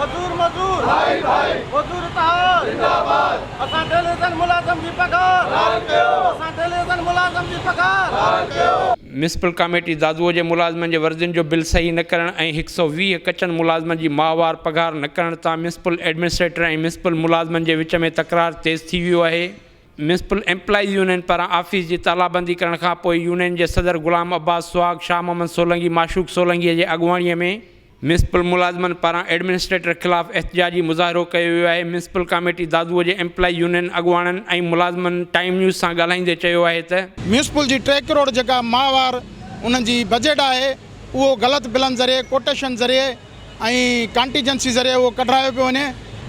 मजदूर मजदूर भाई भाई मजदूर इत्तेहाद जिंदाबाद असां टेलीविजन मुलाज़िम जी पगार लाल कयो असां टेलीविजन मुलाज़िम जी पगार लाल कयो। म्यूनिसिपल कमेटी दादूअ जे मुलाज़िमनि जे वर्दियुनि जो बिल सही न करण ऐं 120 कचनि मुलाज़िमनि जी माहवार पघार न करण तां म्यूनिसिपल एडमिनिस्ट्रेटर ऐं म्यूनिसिपल मुलाज़िमनि जे विच में तकरार तेज़ थी वियो आहे। म्यूनिसिपल एम्प्लॉइज़ यूनियन पारां ऑफिस जी तालाबंदी करण खां पोइ यूनियन जे सदर गुलाम अब्बास सुहाग शाह मोहम्मद सोलंकी माशूक सोलंकीअ जे अॻुवाणीअ में म्यूनिसिपल मुलाज़िमनि पारां एडमिनिस्ट्रेटर ख़िलाफ़ एहतिजाजी मुज़ाहिरो कयो वियो आहे। म्यूनिसिपल कमेटी दादूअ जे एम्प्लॉइ यूनियन अॻुवाणनि ऐं मुलाज़िमनि टाइम न्यूज़ सां ॻाल्हाईंदे चयो आहे त म्यूनिसिपल जी 3 करोड़ जेका माहवार उन्हनि जी बजट आहे उहो ग़लति बिलनि ज़रिए कोटेशन ज़रिए ऐं कॉन्टीजेंसी ज़रिए उहो कढायो पियो वञे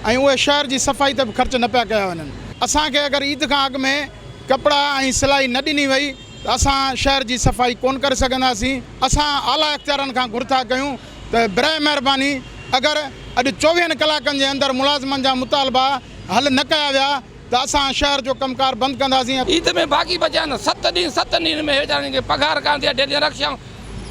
ऐं उहे शहर जी सफ़ाई ते बि ख़र्च न पिया कया वञनि। असांखे अगरि ईद खां अॻु में कपिड़ा ऐं सिलाई न ॾिनी वई त असां शहर जी सफ़ाई कोन करे सघंदासीं। असां आला इख़्तियारनि खां घुर था कयूं त बराए महिरबानी अगरि अॼु 24 कलाकनि जे अंदरि मुलाज़िमनि जा मुतालबा हल न कया विया त असां शहर जो कमकार बंदि कंदासीं। ईद में बाक़ी बचा न 7 ॾींहं में वेचारनि खे पघार कान थिया डेली रक्षा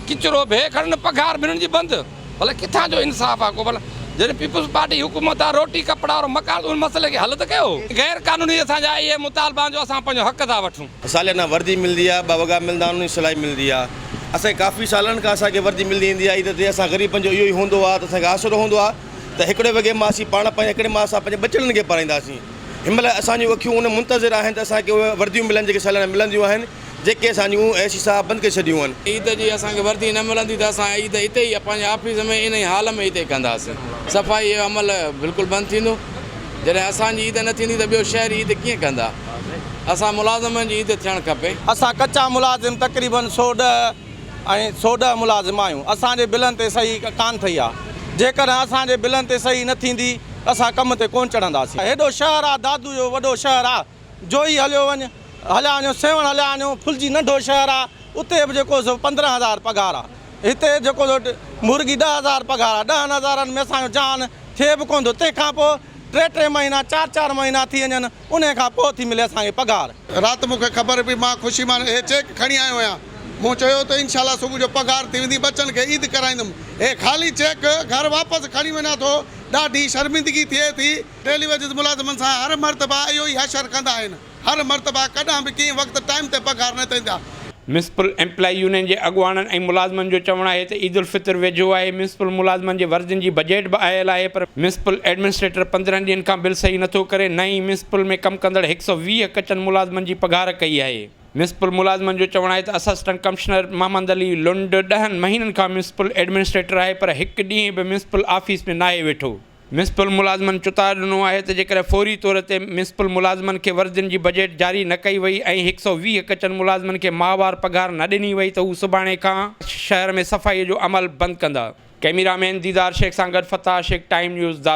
किचरो भे खणनि पघार मिलण जी बंदि भले किथां जो इंसाफ़ आहे को भला जॾहिं पीपुल्स पार्टी हुकूमत आहे रोटी कपिड़ा और मकान उन मसइले खे हल त कयो। गैर कानूनी असांजा इहे मुतालबा जो असां पंहिंजो हक़ था वठूं। साले न वर्दी मिलंदी आहे 2 वॻा मिलंदा आहिनि सिलाई मिलंदी आहे। असांखे काफ़ी सालनि खां असांखे वर्दी मिलंदी ईंदी आहे। ईद ते असां ग़रीबनि जो इहो ई हूंदो आहे त असांखे आसिरो हूंदो आहे त हिकिड़े वॻे मां असीं पाण पंहिंजे हिकिड़े मां असां पंहिंजे बचड़नि खे पाराईंदासीं। हिनमहिल असांजूं अखियूं उन मुंतज़िर आहिनि त असांखे उहे वर्दियूं मिलनि जेके सालाना मिलंदियूं आहिनि जेके असांजूं ऐसी साहब बंदि करे छॾियूं आहिनि। ईद जी असांखे वर्दी न मिलंदी त असां ईद हिते ई पंहिंजे ऑफिस में इन ई हाल में हिते कंदासीं। सफ़ाई जो अमल बिल्कुलु बंदि थींदो। जॾहिं असांजी ईद न थींदी त ॿियो शहर ईद कीअं कंदा। असां मुलाज़िमनि जी ईद थियणु खपे। असां कचा मुलाज़िम तक़रीबन 110 मुलाज़िम आहियूं। असांजे बिलनि ते सही कान ठही आहे। जेकर असांजे बिलनि ते सही न थींदी असां कम ते कोन चढ़ंदासीं। हेॾो शहर आहे दादू जो वॾो शहर आहे जो ई हलियो वञ हलिया वञो सेवण हलिया वञो फुलजी नंढो शहर आहे उते बि जेको 15,000 पघार आहे। हिते जेको मुर्गी 10,000 पघार आहे। 10,000 में असांजो जान थिए बि कोन थो। तंहिंखां पोइ 3 महीना 4 महीना थी वञनि उन खां पोइ थी मिले असांखे पघार। राति मूंखे ख़बर पई मां ख़ुशी मां हे चेक खणी आयो आहियां। मूं चयो त इंशाल्लाह सुबुह जो पघार थी वेंदी बचनि खे ईद कराईंदुमि। हे ख़ाली चेक घर वापसि खणी वञा थो ॾाढी शर्मिंदगी थिए थी। टेलीविजन मुलाज़िमनि सां हर मरतबा इहो ई हशर कंदा आहिनि। हर मरतबा कॾहिं बि कंहिं वक़्तु टाइम ते पघार न थींदा। म्यूनिसिपल एम्प्लॉइ यूनियन जे अॻुवाणनि ऐं मुलाज़िमनि जो चवणु आहे त ईद उल फितर वेझो आहे। म्यूनिसिपल मुलाज़िमनि जे वर्दियुनि जी बजट बि आयल आहे पर म्यूनिसिपल एडमिनिस्ट्रेटर 15 ॾींहंनि खां बिल सही नथो करे। न ई म्यूनिसिपल में कमु कंदड़ 120 कचनि मुलाज़िमनि जी पघार कई आहे। म्यूनिसिपल मुलाज़िमनि जो चवणु आहे त असिस्टेंट कमिश्नर मोहम्मद अली लुंड 10 महीननि खां म्यूनिसिपल एडमिनिस्ट्रेटर आहे पर हिकु ॾींहुं बि म्यूनिसिपल ऑफिस में न आहे वेठो। म्यूनिसिपल मुलाज़िमनि चुतार ॾिनो आहे त जेकर फौरी तौर ते म्यूनिसिपल मुलाज़िमनि खे वर्दियुनि जी बजट जारी न कई वई ऐं 120 कचनि मुलाज़िमनि खे माहवार पघार न ॾिनी वई त हू सुभाणे खां शहर में सफ़ाईअ जो अमल बंदि कंदा। कैमरामैन दीदार शेख सां गॾु फताह शेख टाइम न्यूज़ दादू।